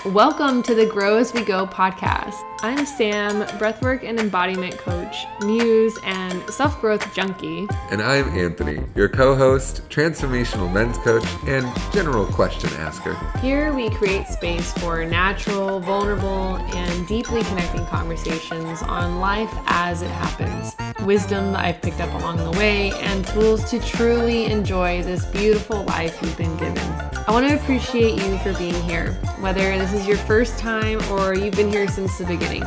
Welcome to the Grow As We Go podcast. I'm Sam, breathwork and embodiment coach, muse, and self-growth junkie. And I'm Anthony, your co-host, transformational men's coach, and general question asker. Here we create space for natural, vulnerable, and deeply connecting conversations on life as it happens, wisdom I've picked up along the way, and tools to truly enjoy this beautiful life you've been given. I want to appreciate you for being here, whether this is your first time or you've been here since the beginning.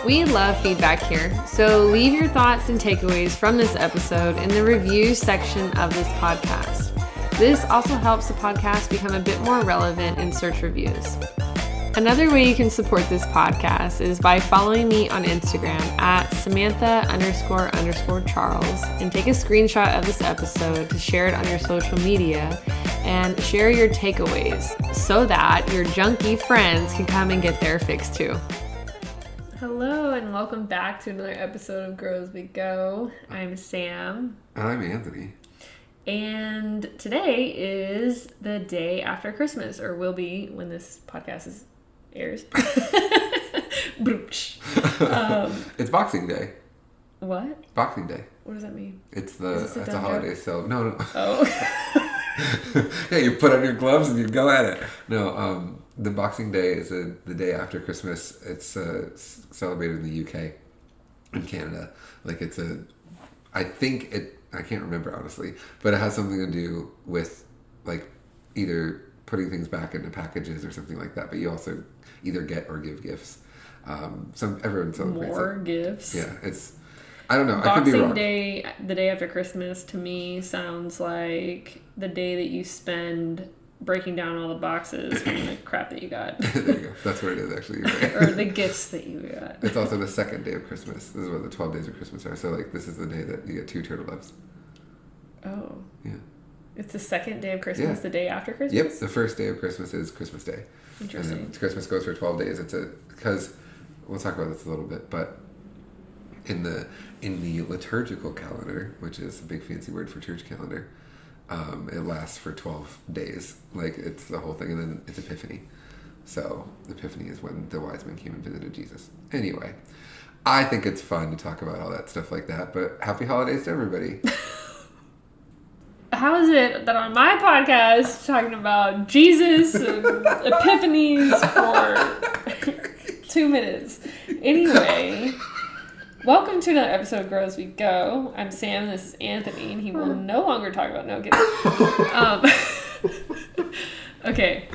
We love feedback here, so leave your thoughts and takeaways from this episode in the reviews section of this podcast. This also helps the podcast become a bit more relevant in search reviews. Another way you can support this podcast is by following me on Instagram at Samantha__Charles and take a screenshot of this episode to share it on your social media and share your takeaways so that your junkie friends can come and get their fix too. Hello and welcome back to another episode of Grow As We Go. I'm Sam. And I'm Anthony. And today is the day after Christmas, or will be when this podcast airs. It's Boxing Day. What? Boxing Day. What does that mean? It's a dumb holiday, joke? so no. Oh. Yeah, you put on your gloves and you go at it. No, the Boxing Day is the day after Christmas. It's celebrated in the UK and Canada. Like I can't remember honestly, but it has something to do with like either putting things back into packages or something like that. But you also either get or give gifts. Everyone celebrates More gifts. Yeah, I don't know. I could be wrong. Boxing Day, the day after Christmas, to me sounds like the day that you spend breaking down all the boxes from the crap that you got. There you go. That's what it is, actually. You're right. Or the gifts that you got. It's also the second day of Christmas. This is what the 12 days of Christmas are. So, this is the day that you get 2 turtle doves. Oh. Yeah. It's the second day of Christmas, Yeah. The day after Christmas? Yep. The first day of Christmas is Christmas Day. Interesting. And then Christmas goes for 12 days. Because we'll talk about this a little bit, but in the liturgical calendar, which is a big fancy word for church calendar, it lasts for 12 days. It's the whole thing, and then it's Epiphany. So Epiphany is when the wise men came and visited Jesus. Anyway, I think it's fun to talk about all that stuff like that, but happy holidays to everybody. How is it that on my podcast, talking about Jesus and epiphanies for 2 minutes? Anyway, welcome to another episode of Grow As We Go. I'm Sam, this is Anthony, and he will no longer talk about okay.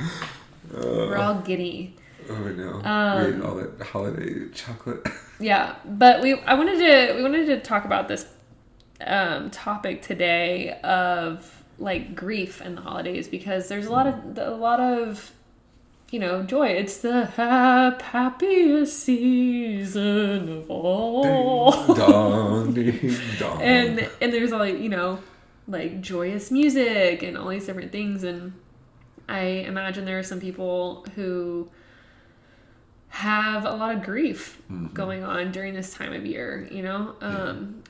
We're all giddy. Oh, I know. We ate all that holiday chocolate. Yeah, but we wanted to talk about this topic today of grief and the holidays, because there's a lot of joy. It's the happiest season of all. Ding dong, ding dong. And there's all joyous music and all these different things, and I imagine there are some people who have a lot of grief going on during this time of year.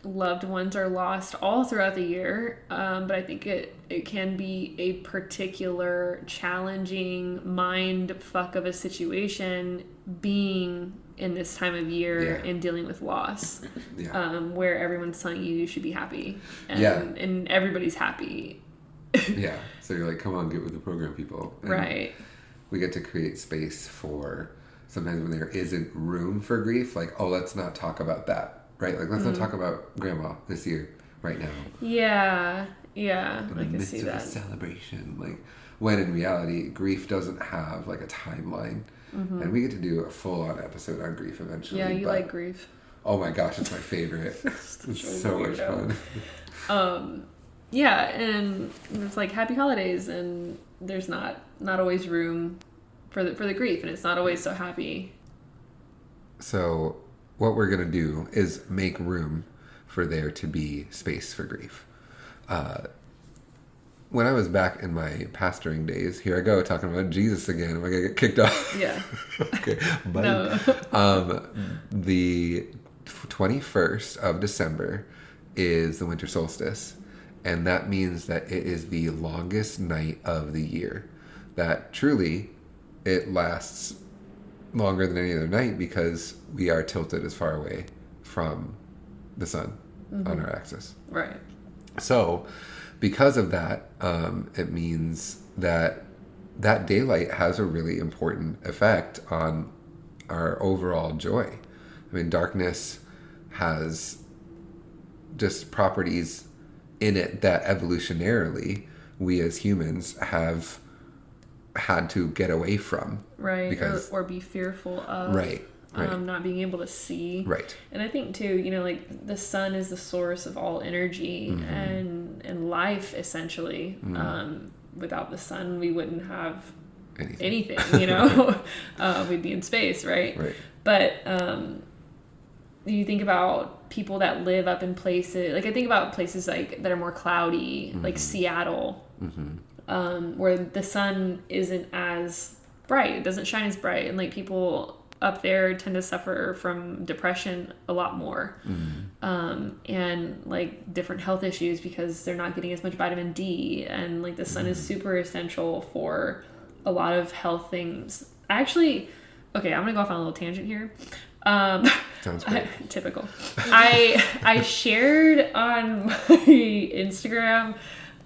Loved ones are lost all throughout the year, but I think it can be a particular challenging mind fuck of a situation being in this time of year and dealing with loss, where everyone's telling you should be happy, and everybody's happy. Yeah, so you're like, come on, get with the program, people. And right. We get to create space for sometimes when there isn't room for grief, let's not talk about that, right? Let's not talk about grandma this year, right now. Yeah, in the midst of a celebration, when in reality, grief doesn't have a timeline, and we get to do a full-on episode on grief eventually. Yeah, you like grief. Oh my gosh, it's my favorite. It's so much fun. Yeah, and it's happy holidays, and there's not always room for the grief, and it's not always so happy. So what we're going to do is make room for there to be space for grief. When I was back in my pastoring days, here I go talking about Jesus again. Am I going to get kicked off? Yeah. Okay. But, no. The 21st of December is the winter solstice. And that means that it is the longest night of the year. That truly it lasts longer than any other night because we are tilted as far away from the sun on our axis. Right. So because of that, it means that daylight has a really important effect on our overall joy. I mean, darkness has just properties in it that evolutionarily we as humans have had to get away from. Right. Because, or be fearful of. Right. Not being able to see. Right. And I think too, like the sun is the source of all energy and life essentially. Without the sun, we wouldn't have anything we'd be in space, right? Right. But you think about people that live up in places, like I think about places like that are more cloudy, like Seattle, where the sun isn't as bright, it doesn't shine as bright, and like people up there tend to suffer from depression a lot more, and like different health issues because they're not getting as much vitamin D, and like the sun is super essential for a lot of health things. Actually, okay, I'm gonna go off on a little tangent here. Sounds great. Typical. I shared on my Instagram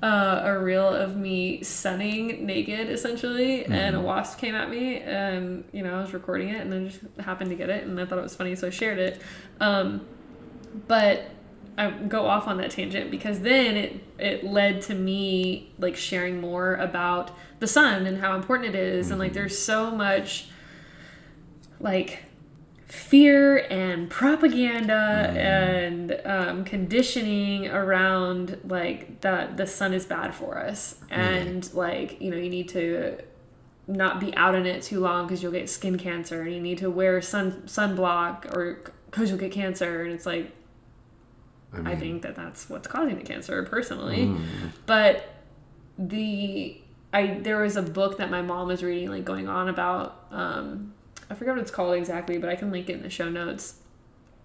a reel of me sunning naked essentially, and a wasp came at me, and I was recording it and then just happened to get it, and I thought it was funny, so I shared it. But I go off on that tangent because then it led to me like sharing more about the sun and how important it is, and like there's so much like fear and propaganda and conditioning around like the sun is bad for us, and like you need to not be out in it too long because you'll get skin cancer, and you need to wear sunblock or because you'll get cancer, and it's like I think that's what's causing the cancer personally. But there was a book that my mom was reading, like going on about I forget what it's called exactly, but I can link it in the show notes.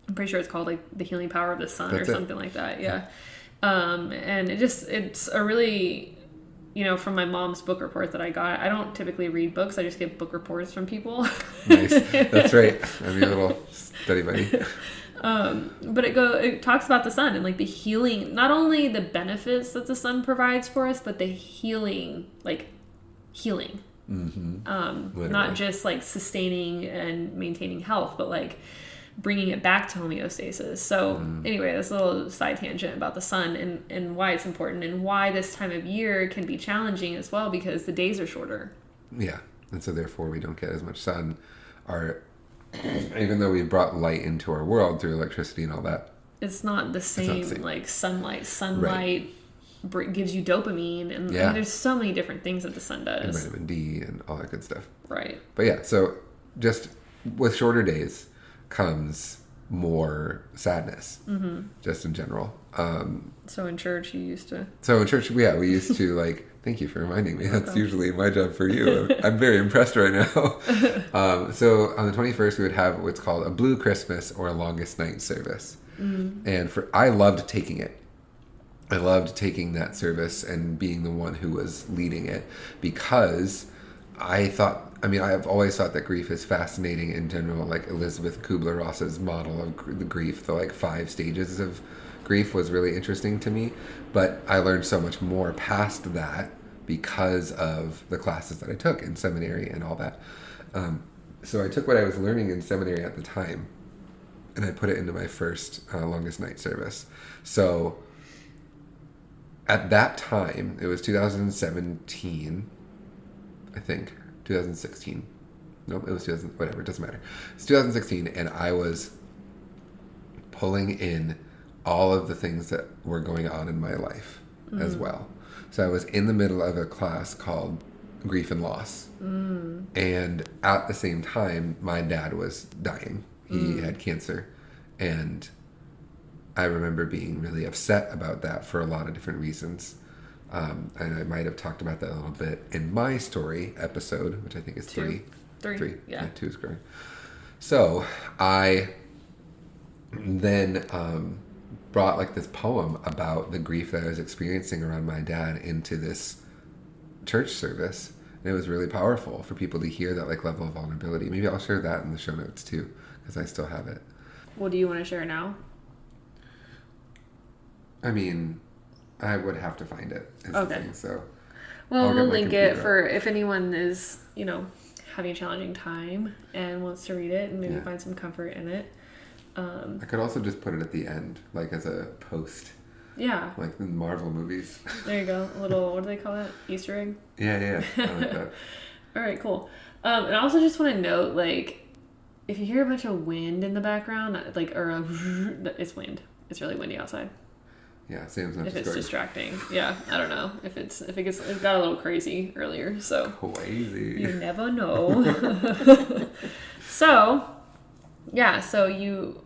I'm pretty sure it's called like The Healing Power of the Sun or something like that. Yeah. And it's a really, from my mom's book report that I got. I don't typically read books. I just get book reports from people. Nice. That's right. I'm your little study buddy. But it talks about the sun and like the healing, not only the benefits that the sun provides for us, but the healing. Not just like sustaining and maintaining health, but like bringing it back to homeostasis. So anyway, this little side tangent about the sun and why it's important and why this time of year can be challenging as well, because the days are shorter. Yeah. And so therefore we don't get as much sun. Even though we've brought light into our world through electricity and all that, it's not the same. Like sunlight gives you dopamine, and there's so many different things that the sun does, and vitamin D and all that good stuff. Right. But yeah, so just with shorter days comes more sadness, just in general. So in church we used to like, thank you for reminding me. That's usually my job for you. I'm very impressed right now. So on the 21st we would have what's called a Blue Christmas or a Longest Night service, and I loved taking it. I loved taking that service and being the one who was leading it, because I've always thought that grief is fascinating in general. Like Elizabeth Kubler-Ross's model of the grief, the like 5 stages of grief, was really interesting to me. But I learned so much more past that because of the classes that I took in seminary and all that. So I took what I was learning in seminary at the time, and I put it into my first Longest Night service. So at that time, it was 2017, I think. 2016. Nope, it was 2000, whatever, it doesn't matter. It's 2016, and I was pulling in all of the things that were going on in my life as well. So I was in the middle of a class called Grief and Loss. And at the same time, my dad was dying. He had cancer. And I remember being really upset about that for a lot of different reasons. And I might have talked about that a little bit in my story episode, which I think is three. Yeah, 2 is great. So I then brought like this poem about the grief that I was experiencing around my dad into this church service. And it was really powerful for people to hear that like level of vulnerability. Maybe I'll share that in the show notes too, because I still have it. Well, do you want to share now? I mean, I would have to find it. Okay. So, well, we'll link it for if anyone is, having a challenging time and wants to read it and maybe find some comfort in it. I could also just put it at the end, like as a post. Yeah. Like in Marvel movies. There you go. A little, what do they call that? Easter egg? Yeah. I like that. All right, cool. And I also just want to note, like, if you hear a bunch of wind in the background, like, or it's wind. It's really windy outside. Yeah, Sam's not if it's distracting. Yeah, I don't know. It got a little crazy earlier, so. Crazy. You never know. So you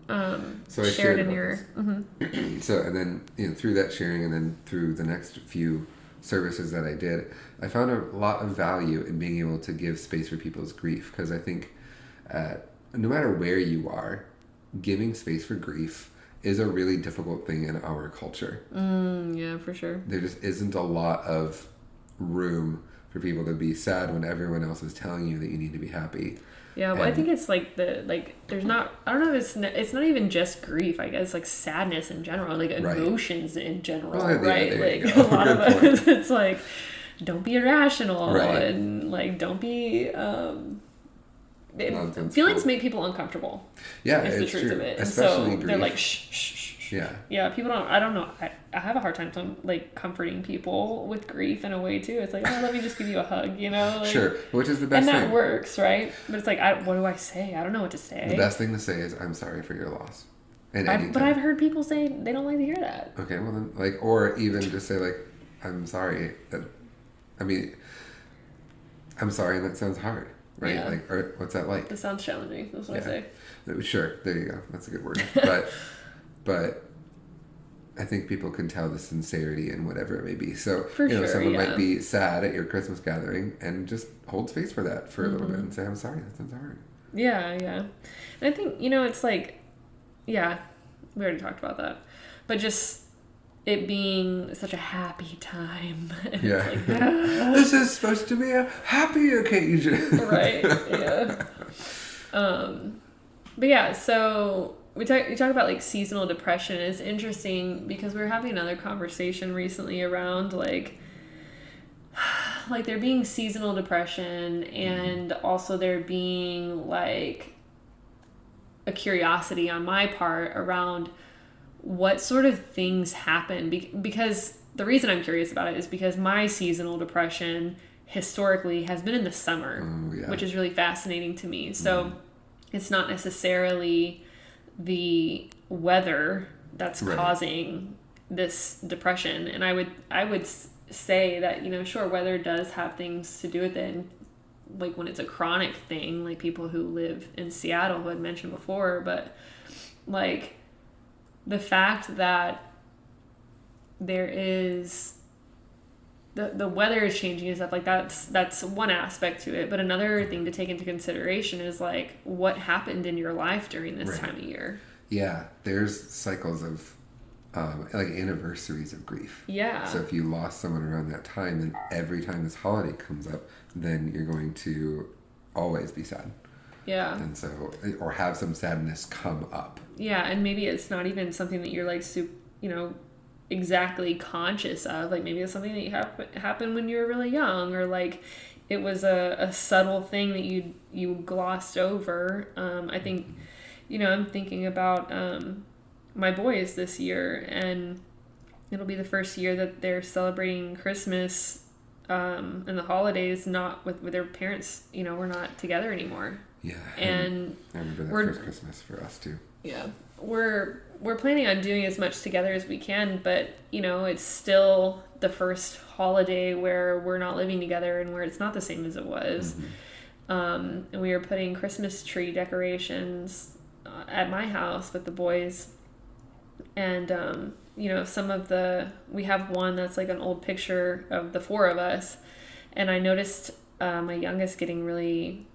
shared in your... Mm-hmm. So, and then, through that sharing and then through the next few services that I did, I found a lot of value in being able to give space for people's grief. Because I think no matter where you are, giving space for grief is a really difficult thing in our culture. Yeah, for sure. There just isn't a lot of room for people to be sad when everyone else is telling you that you need to be happy. Yeah, well, I think it's there's not, I don't know if it's not even just grief, I guess, like sadness in general, like emotions in general, right? Like a lot of us, it's like, don't be irrational and like, don't be, feelings make people uncomfortable. Yeah, it's the truth true. of it. Especially and so grief. they're like, shh. Yeah, people don't, I don't know. I have a hard time like comforting people with grief in a way too. It's like, oh, let me just give you a hug, Like, sure, which is the best thing. And that works, right? But it's like, what do I say? I don't know what to say. The best thing to say is, I'm sorry for your loss. But I've heard people say they don't like to hear that. Okay, well then, like, or even just say like, I'm sorry that, I'm sorry and that sounds hard. Right? Yeah. Like, or what's that like? It sounds challenging. That's what I say. Sure. There you go. That's a good word. But I think people can tell the sincerity in whatever it may be. So, someone might be sad at your Christmas gathering and just hold space for that for a little bit and say, I'm sorry. That sounds hard. Yeah. And I think, it's like, yeah, we already talked about that. But just it being such a happy time. Yeah. Like, this is supposed to be a happy occasion. Right. Yeah. But yeah, so we talk about like seasonal depression. It's interesting because we were having another conversation recently around like there being seasonal depression and also there being like a curiosity on my part around what sort of things happen because the reason I'm curious about it is because my seasonal depression historically has been in the summer, which is really fascinating to me. So it's not necessarily the weather that's causing this depression. And I would say that, sure, weather does have things to do with it. And like when it's a chronic thing, like people who live in Seattle who I'd mentioned before, but like the fact that there is the weather is changing and stuff like that's one aspect to it. But another thing to take into consideration is like what happened in your life during this time of year. Yeah, there's cycles of like anniversaries of grief. Yeah. So if you lost someone around that time, then every time this holiday comes up, then you're going to always be sad. Yeah. And so, or have some sadness come up. Yeah, and maybe it's not even something that you're like, exactly conscious of. Like maybe it's something that happened when you were really young, or like it was a subtle thing that you glossed over. I think, I'm thinking about my boys this year, and it'll be the first year that they're celebrating Christmas and the holidays not with their parents. We're not together anymore. Yeah. And I remember that first Christmas for us too. Yeah. We're planning on doing as much together as we can, but it's still the first holiday where we're not living together and where it's not the same as it was. And we were putting Christmas tree decorations at my house with the boys, and we have one that's like an old picture of the four of us, and I noticed my youngest getting really,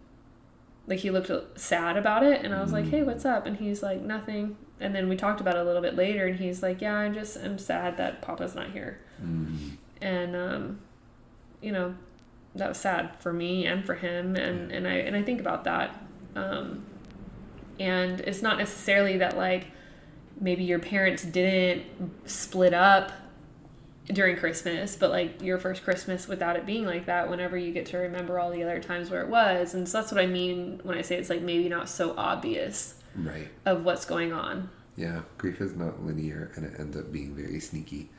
like, he looked sad about it, and I was like, hey, what's up? And he's like, nothing. And then we talked about it a little bit later, and he's like, yeah, I'm sad that Papa's not here. And was sad for me and for him. And I think about that. And it's not necessarily that like maybe your parents didn't split up during Christmas, but like your first Christmas without it being like that, whenever you get to remember all the other times where it was. And so that's what I mean when I say it's like maybe not so obvious right of what's going on. Yeah, grief is not linear, and it ends up being very sneaky.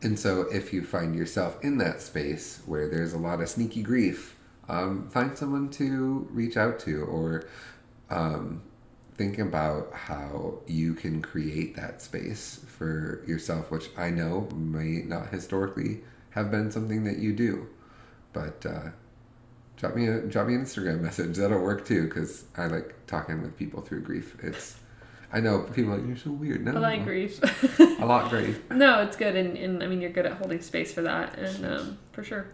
And so if you find yourself in that space where there's a lot of sneaky grief, find someone to reach out to, or think about how you can create that space for yourself, which I know may not historically have been something that you do. But drop me an Instagram message. That'll work too, because I like talking with people through grief. I know people are like, you're so weird. No, I like grief. A lot grief. No, it's good. And I mean, you're good at holding space for that. And for sure.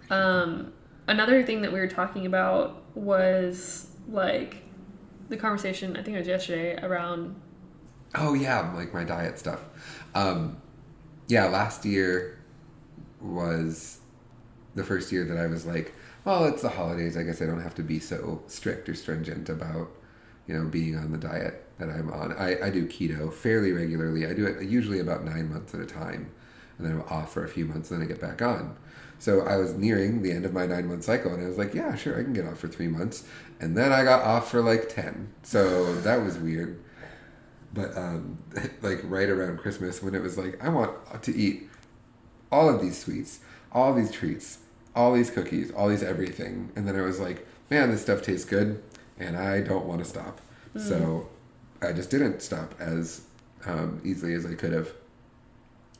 Another thing that we were talking about was like the conversation, I think it was yesterday, around... Oh, yeah, like my diet stuff. Yeah, last year was the first year that I was like, well, it's the holidays. I guess I don't have to be so strict or stringent about, being on the diet that I'm on. I do keto fairly regularly. I do it usually about 9 months at a time, and then I'm off for a few months, and then I get back on. So I was nearing the end of my 9-month cycle, and I was like, yeah, sure, I can get off for 3 months. And then I got off for like 10. So that was weird. But like right around Christmas, when it was like, I want to eat all of these sweets, all these treats, all these cookies, all these everything. And then I was like, man, this stuff tastes good, and I don't want to stop. Mm. So I just didn't stop as easily as I could have.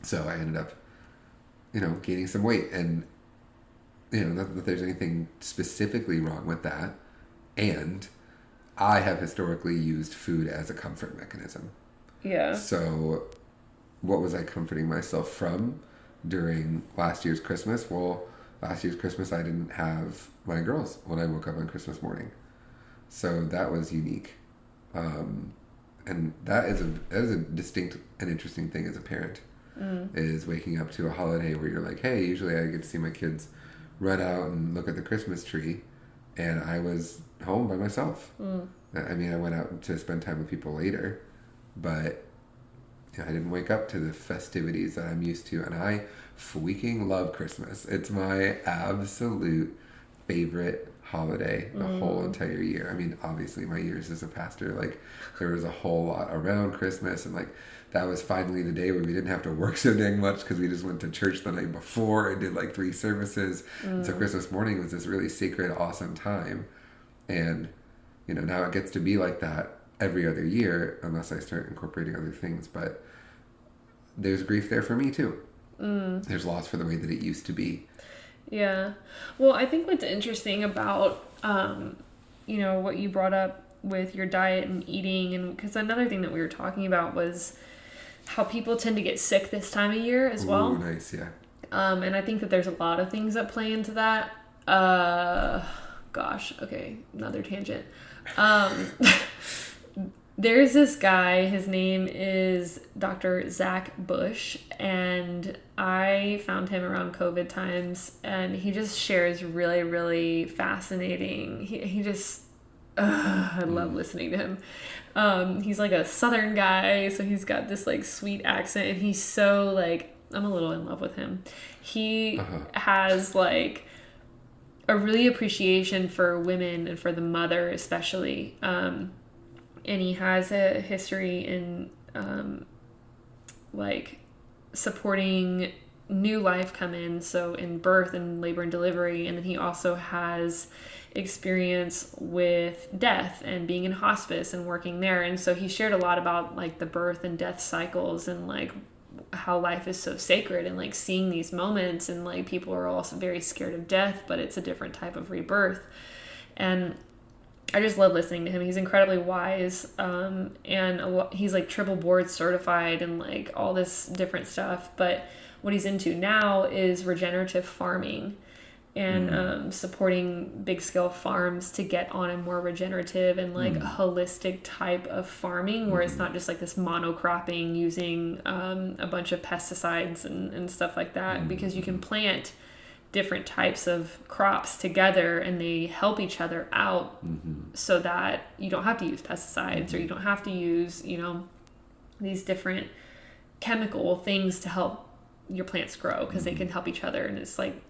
So I ended up, gaining some weight. And, not that there's anything specifically wrong with that. And I have historically used food as a comfort mechanism. Yeah. So what was I comforting myself from during last year's Christmas? Well, last year's Christmas, I didn't have my girls when I woke up on Christmas morning. So that was unique. And that is a distinct and interesting thing as a parent, is waking up to a holiday where you're like, hey, usually I get to see my kids run out and look at the Christmas tree, and I was home by myself. I mean, I went out to spend time with people later, but I didn't wake up to the festivities that I'm used to, and I freaking love Christmas. It's my absolute favorite holiday the whole entire year. I mean, obviously my years as a pastor, like there was a whole lot around Christmas, and like that was finally the day where we didn't have to work so dang much because we just went to church the night before and did like 3 services. And so Christmas morning was this really sacred, awesome time. And, now it gets to be like that every other year unless I start incorporating other things. But there's grief there for me too. There's loss for the way that it used to be. Yeah. Well, I think what's interesting about, what you brought up with your diet and eating, and because another thing that we were talking about was how people tend to get sick this time of year as well. Ooh, nice, yeah. And I think that there's a lot of things that play into that. Okay, another tangent. There's this guy, his name is Dr. Zach Bush, and I found him around COVID times, and he just shares really, really fascinating. He just, I love listening to him. He's like a Southern guy, so he's got this like sweet accent, and he's so like, I'm a little in love with him. He has like a really appreciation for women and for the mother especially. And he has a history in like supporting new life come in, so in birth and labor and delivery. And then he also has experience with death and being in hospice and working there. And so he shared a lot about like the birth and death cycles and like how life is so sacred, and like seeing these moments, and like people are also very scared of death, but it's a different type of rebirth. And I just love listening to him. He's incredibly wise, and he's like triple board certified and like all this different stuff. But what he's into now is regenerative farming and supporting big scale farms to get on a more regenerative and like holistic type of farming where it's not just like this monocropping using a bunch of pesticides and stuff like that, because you can plant different types of crops together, and they help each other out so that you don't have to use pesticides or you don't have to use, these different chemical things to help your plants grow, because they can help each other. And it's like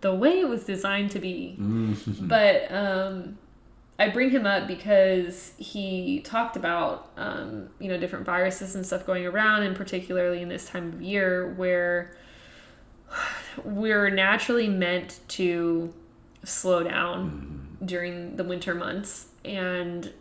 the way it was designed to be. But I bring him up because he talked about, different viruses and stuff going around, and particularly in this time of year where we're naturally meant to slow down during the winter months, and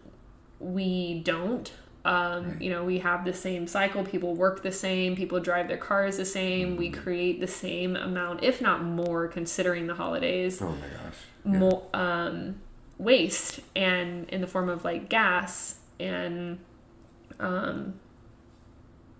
we don't. We have the same cycle. People work the same. People drive their cars the same. We create the same amount, if not more, considering the holidays. Oh my gosh. Yeah. More, waste, and in the form of like gas and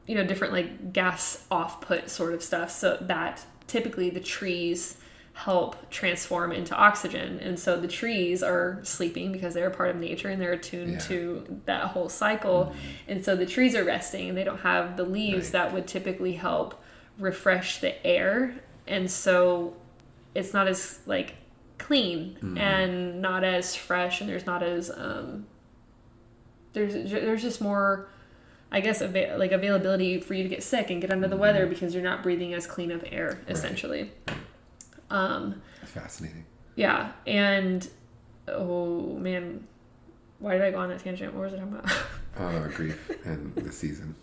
different like gas off-put sort of stuff, so that typically the trees help transform into oxygen. And so the trees are sleeping because they're a part of nature and they're attuned to that whole cycle. And so the trees are resting and they don't have the leaves that would typically help refresh the air. And so it's not as like clean and not as fresh, and there's not as there's just more, I guess, availability for you to get sick and get under the weather because you're not breathing as clean of air, essentially. That's fascinating. Yeah. And oh man, why did I go on that tangent? What was I talking about? Grief and the season.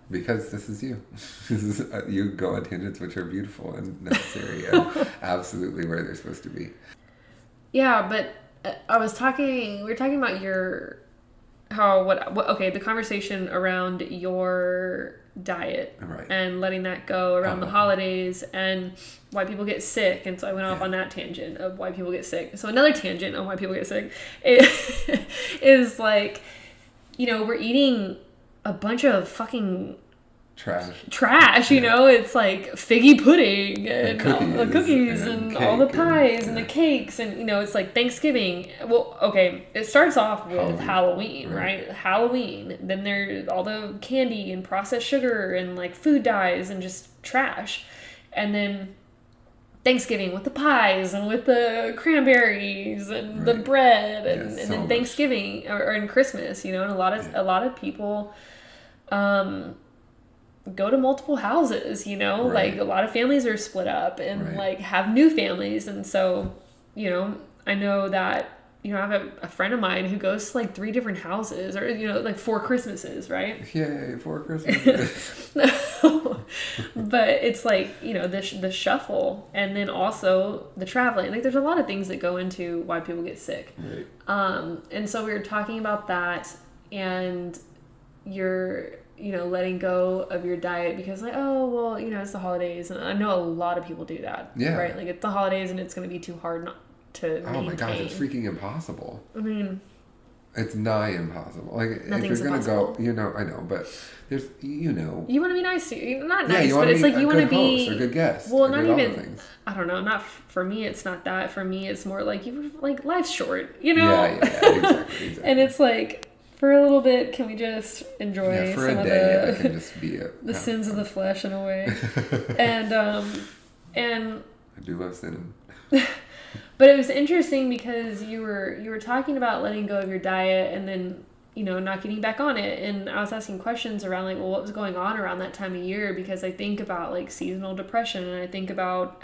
Because this is you. You go on tangents which are beautiful and necessary and absolutely where they're supposed to be. Yeah, but we were talking about the conversation around your diet and letting that go around the holidays and why people get sick. And so I went off on that tangent of why people get sick. So another tangent on why people get sick is like, we're eating a bunch of fucking trash, it's like figgy pudding and cookies and all the pies and the cakes, and it's like Thanksgiving. Well, okay, it starts off with Halloween, right? Halloween, then there's all the candy and processed sugar and like food dyes and just trash, and then Thanksgiving with the pies and with the cranberries and the bread, and then Thanksgiving or in Christmas, and a lot of people go to multiple houses, like a lot of families are split up and like have new families. And so, I know that, I have a friend of mine who goes to like 3 different houses or, like 4 Christmases, right? Yay, 4 Christmases. But it's like, the shuffle and then also the traveling. Like there's a lot of things that go into why people get sick. Right. And so we were talking about that, and you're letting go of your diet because like, oh, well, it's the holidays. And I know a lot of people do that. Yeah. Right? Like it's the holidays and it's going to be too hard not to maintain. Oh my gosh, it's freaking impossible. I mean, it's nigh impossible. Like if you're going to go, I know, but there's, you want to be nice to you. Not nice, but it's like you want to be a good guest. Well, not even, I don't know, not for me, it's not that. For me, it's more like life's short, Yeah, exactly. And it's like, for a little bit, can we just enjoy for some a of day, I can just be the sins of the flesh in a way, and I do love sinning. But it was interesting because you were talking about letting go of your diet and then not getting back on it, and I was asking questions around like, well, what was going on around that time of year, because I think about like seasonal depression, and I think about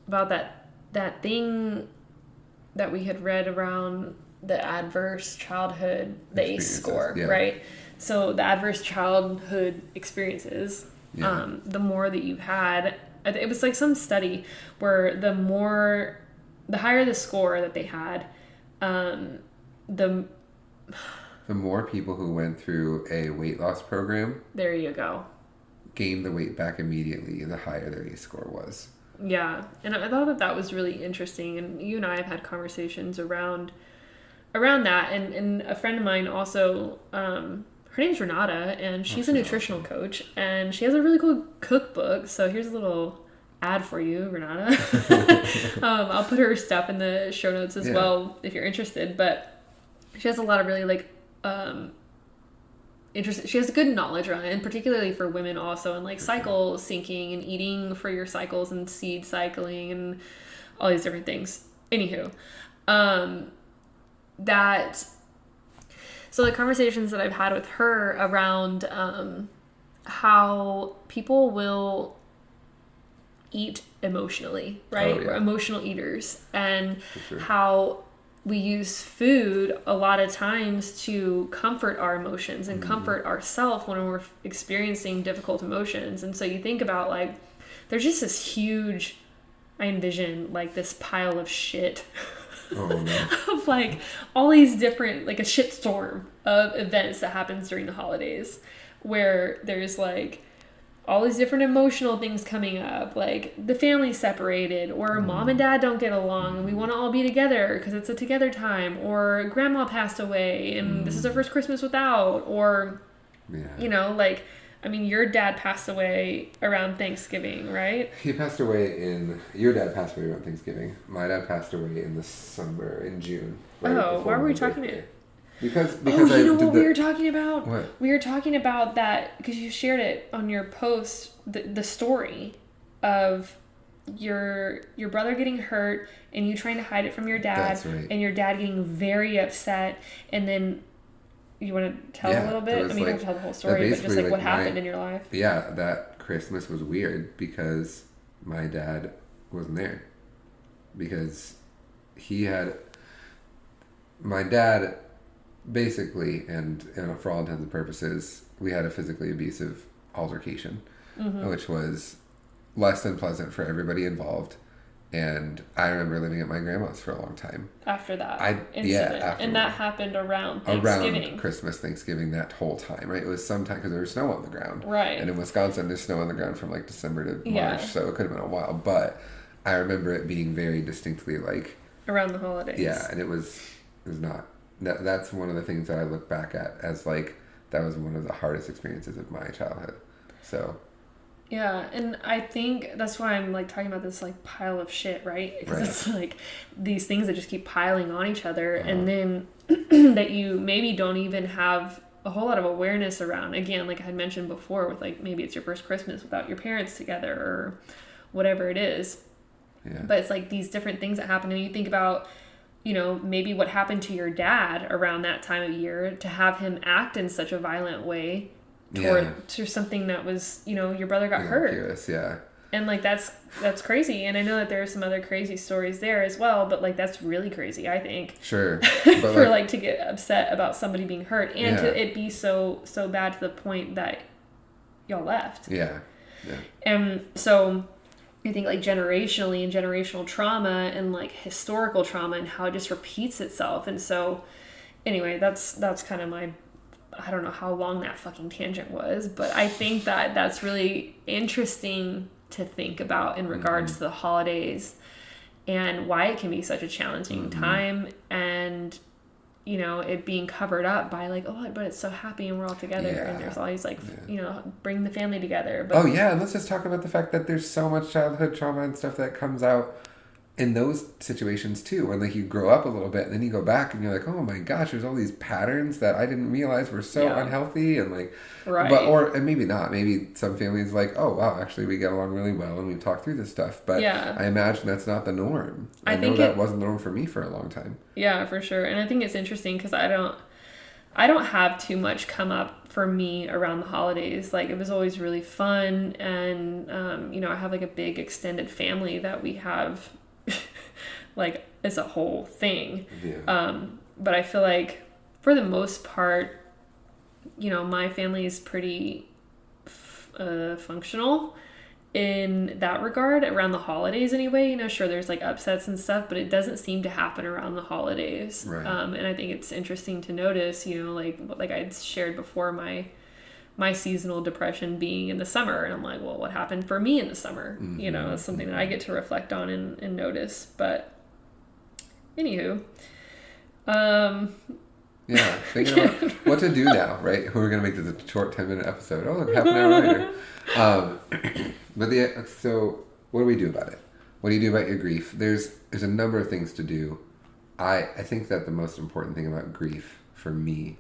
that thing that we had read around the adverse childhood, the ACE score, right? So the adverse childhood experiences, the more that you've had, it was like some study where the higher the score that they had, the more people who went through a weight loss program, there you go, gained the weight back immediately, the higher their ACE score was. Yeah, and I thought that was really interesting, and you and I have had conversations around that, and a friend of mine also, her name's Renata, and she's a nutritional coach, and she has a really cool cookbook. So here's a little ad for you, Renata. I'll put her stuff in the show notes as well if you're interested. But she has a lot of really like interested. She has good knowledge around it, and particularly for women also, and like cycle syncing and eating for your cycles and seed cycling and all these different things. Anywho, so the conversations that I've had with her around how people will eat emotionally, right? We're emotional eaters, and how we use food a lot of times to comfort our emotions and comfort ourselves when we're experiencing difficult emotions. And so you think about, like, there's just this huge, I envision like this pile of shit of like all these different, like a shit storm of events that happens during the holidays, where there's like all these different emotional things coming up, like the family's separated, or mom and dad don't get along and we want to all be together because it's a together time, or grandma passed away and this is our first Christmas without, or you know, like, I mean, your dad passed away around Thanksgiving, right? Your dad passed away around Thanksgiving. My dad passed away in the summer, in June. Right, why were we talking about? Because you know what we were talking about? What? We were talking about that because you shared it on your post, the story of your brother getting hurt and you trying to hide it from your dad. That's right. And your dad getting very upset, and then you want to tell a little bit? I mean, you don't have to tell the whole story, but just like what happened in your life. Yeah, that Christmas was weird because my dad wasn't there. Because my dad basically, and for all intents and purposes, we had a physically abusive altercation, which was less than pleasant for everybody involved. And I remember living at my grandma's for a long time. After that incident. And that happened around Thanksgiving. Around Christmas, Thanksgiving, that whole time, right? It was sometime, because there was snow on the ground. Right. And in Wisconsin, there's snow on the ground from like December to March, so it could have been a while. But I remember it being very distinctly like... around the holidays. Yeah, and it was not... That's one of the things that I look back at as like, that was one of the hardest experiences of my childhood. So... yeah, and I think that's why I'm like talking about this like pile of shit, right? Because it's like these things that just keep piling on each other, and then that you maybe don't even have a whole lot of awareness around. Again, like I had mentioned before, with like maybe it's your first Christmas without your parents together or whatever it is. Yeah. But it's like these different things that happen, and you think about, you know, maybe what happened to your dad around that time of year to have him act in such a violent way to something that was, you know, your brother got hurt. And like that's crazy. And I know that there are some other crazy stories there as well, but like that's really crazy, I think. Sure. But for like to get upset about somebody being hurt and to it be so bad to the point that y'all left. Yeah. And so I think like generationally and generational trauma and like historical trauma and how it just repeats itself. And so anyway, that's kind of my, I don't know how long that fucking tangent was, but I think that that's really interesting to think about in regards to the holidays and why it can be such a challenging time, and you know, it being covered up by like, oh, but it's so happy and we're all together and there's always like, you know, bring the family together. But and let's just talk about the fact that there's so much childhood trauma and stuff that comes out in those situations too, when like you grow up a little bit and then you go back and you're like, oh my gosh, there's all these patterns that I didn't realize were so unhealthy, and like, and maybe not, maybe some families like, oh wow, actually we get along really well and we've talked through this stuff, but I imagine that's not the norm. I know that wasn't the norm for me for a long time. Yeah, for sure. And I think it's interesting because I don't have too much come up for me around the holidays. Like it was always really fun, and you know, I have like a big extended family that we have like as a whole thing. But I feel like for the most part, you know, my family is pretty functional in that regard around the holidays anyway. You know, sure, there's like upsets and stuff, but it doesn't seem to happen around the holidays. And I think it's interesting to notice, you know, like I'd shared before, my seasonal depression being in the summer, and I'm like, well, what happened for me in the summer? You know, it's something that I get to reflect on and notice. But anywho, thinking about what to do now, right? We're gonna make this a short 10-minute episode. Oh, look, half an hour later. So what do we do about it? What do you do about your grief? There's a number of things to do. I think that the most important thing about grief for me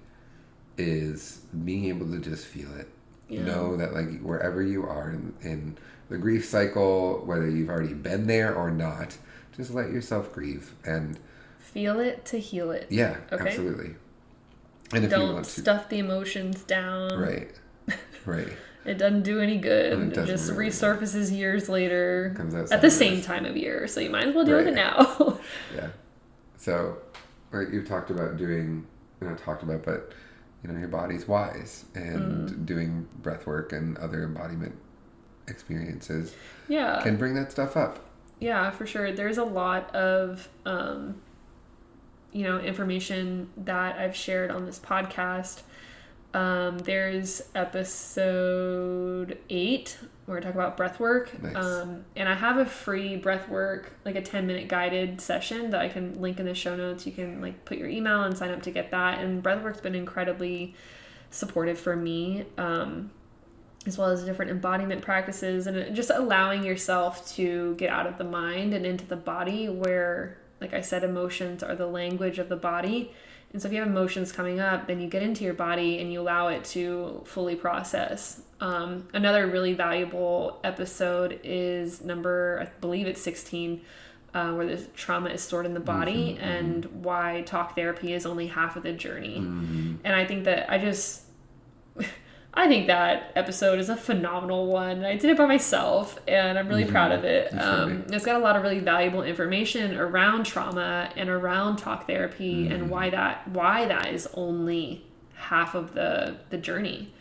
is being able to just feel it. Yeah. Know that, like, wherever you are in the grief cycle, whether you've already been there or not, just let yourself grieve and feel it to heal it. Yeah, okay? Absolutely. And if don't you want to stuff the emotions down. Right. It doesn't do any good. It just really resurfaces years later. Comes out at the same time of year, so you might as well deal with it now. Yeah. So, like you talked about doing, not talked about, but your body's wise, and doing breath work and other embodiment experiences can bring that stuff up. Yeah, for sure. There's a lot of information that I've shared on this podcast. There's episode 8 where I talk about breath work. Nice. And I have a free breath work, like a 10-minute guided session that I can link in the show notes. You can like put your email and sign up to get that. And breath work's been incredibly supportive for me, as well as different embodiment practices and just allowing yourself to get out of the mind and into the body, where, like I said, emotions are the language of the body. And so if you have emotions coming up, then you get into your body and you allow it to fully process. Another really valuable episode is I believe it's 16, where the trauma is stored in the body, and why talk therapy is only half of the journey. And I think that I think that episode is a phenomenal one. I did it by myself, and I'm really proud of it. It's got a lot of really valuable information around trauma and around talk therapy, and why that is only half of the journey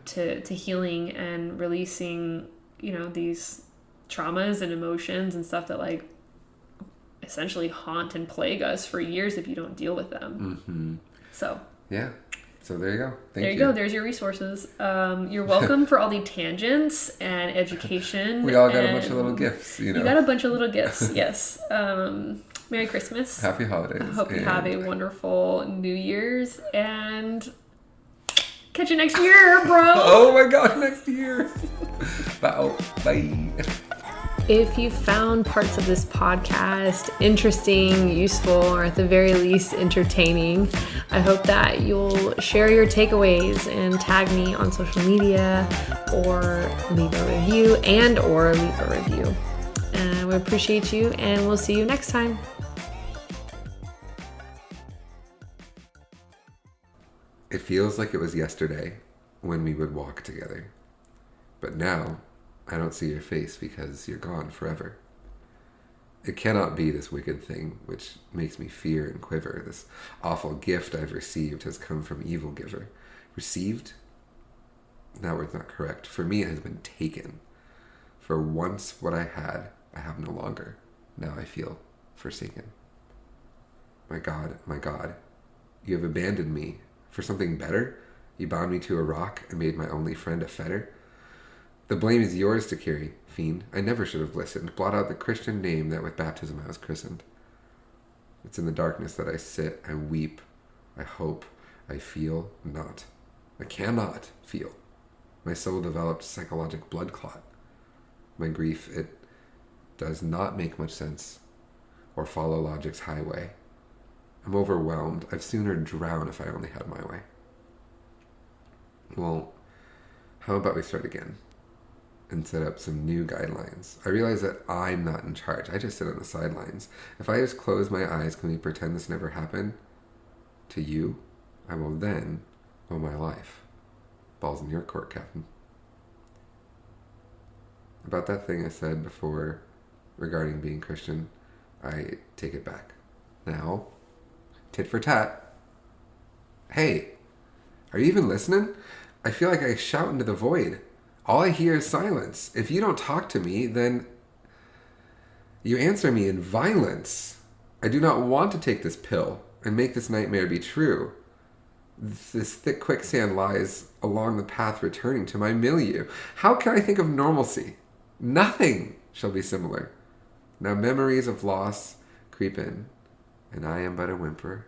to healing and releasing, these traumas and emotions and stuff that like essentially haunt and plague us for years if you don't deal with them. So yeah. So there you go. There you go. There's your resources. You're welcome for all the tangents and education. We all got a bunch of little gifts, You got a bunch of little gifts, yes. Merry Christmas. Happy holidays. I hope you have a wonderful New Year's, and catch you next year, bro. Oh my God, next year. Bye. If you found parts of this podcast interesting, useful, or at the very least entertaining, I hope that you'll share your takeaways and tag me on social media, or leave a review And we appreciate you, and we'll see you next time. It feels like it was yesterday when we would walk together, but now I don't see your face because you're gone forever. It cannot be this wicked thing which makes me fear and quiver. This awful gift I've received has come from evil giver. Received? That word's not correct. For me, it has been taken. For once what I had, I have no longer. Now I feel forsaken. My God, you have abandoned me for something better? You bound me to a rock and made my only friend a fetter? The blame is yours to carry, fiend. I never should have listened. Blot out the Christian name that with baptism I was christened. It's in the darkness that I sit, I weep, I hope, I feel not. I cannot feel. My soul developed psychologic blood clot. My grief, it does not make much sense or follow logic's highway. I'm overwhelmed. I'd sooner drown if I only had my way. Well, how about we start again and set up some new guidelines? I realize that I'm not in charge. I just sit on the sidelines. If I just close my eyes, can we pretend this never happened? To you, I will then owe my life. Ball's in your court, Captain. About that thing I said before regarding being Christian, I take it back. Now, tit for tat. Hey, are you even listening? I feel like I shout into the void. All I hear is silence. If you don't talk to me, then you answer me in violence. I do not want to take this pill and make this nightmare be true. This thick quicksand lies along the path returning to my milieu. How can I think of normalcy? Nothing shall be similar. Now memories of loss creep in, and I am but a whimper.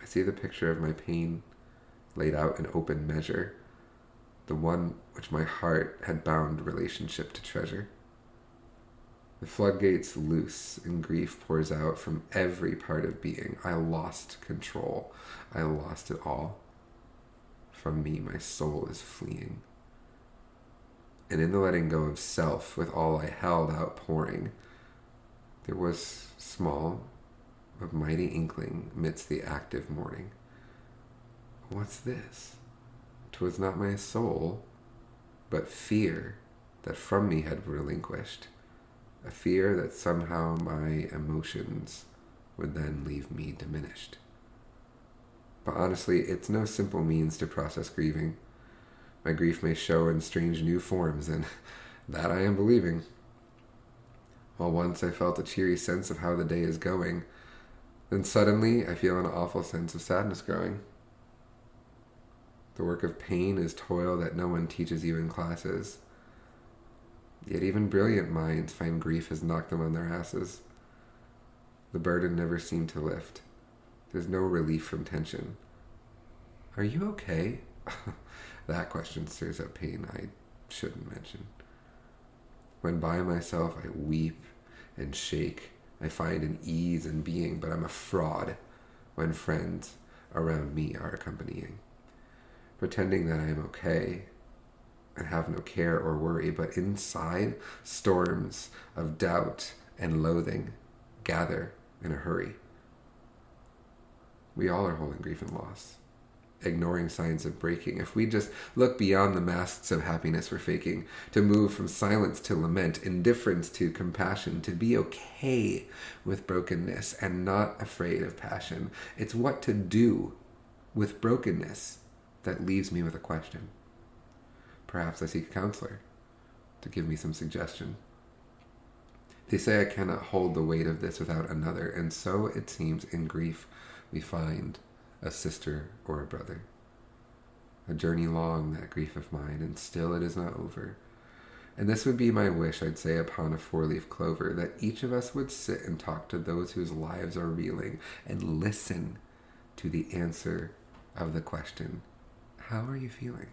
I see the picture of my pain laid out in open measure, the one which my heart had bound relationship to treasure. The floodgates loose, and grief pours out from every part of being. I lost control. I lost it all. From me, my soul is fleeing. And in the letting go of self, with all I held outpouring, there was small, of mighty inkling midst the active morning. What's this? 'Twas not my soul, but fear that from me had relinquished, a fear that somehow my emotions would then leave me diminished. But honestly, it's no simple means to process grieving. My grief may show in strange new forms, and that I am believing. While once I felt a cheery sense of how the day is going, then suddenly I feel an awful sense of sadness growing. The work of pain is toil that no one teaches you in classes. Yet even brilliant minds find grief has knocked them on their asses. The burden never seemed to lift. There's no relief from tension. Are you okay? That question stirs up pain I shouldn't mention. When by myself I weep and shake, I find an ease in being, but I'm a fraud when friends around me are accompanying, pretending that I am okay and have no care or worry, but inside storms of doubt and loathing gather in a hurry. We all are holding grief and loss, ignoring signs of breaking. If we just look beyond the masks of happiness we're faking, to move from silence to lament, indifference to compassion, to be okay with brokenness and not afraid of passion. It's what to do with brokenness that leaves me with a question. Perhaps I seek a counselor to give me some suggestion. They say I cannot hold the weight of this without another, and so it seems in grief we find a sister or a brother. A journey long, that grief of mine, and still it is not over. And this would be my wish, I'd say, upon a four-leaf clover, that each of us would sit and talk to those whose lives are reeling and listen to the answer of the question, how are you feeling?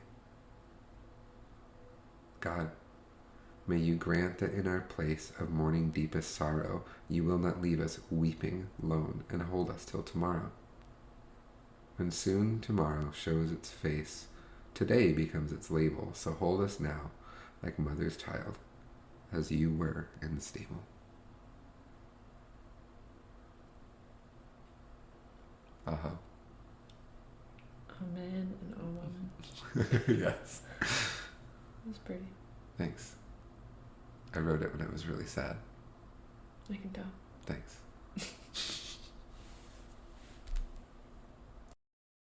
God, may you grant that in our place of mourning deepest sorrow, you will not leave us weeping lone and hold us till tomorrow. When soon tomorrow shows its face, today becomes its label, so hold us now like mother's child, as you were in the stable. Aha. Amen and amen. Yes. That's pretty. Thanks. I wrote it when I was really sad. I can tell. Thanks.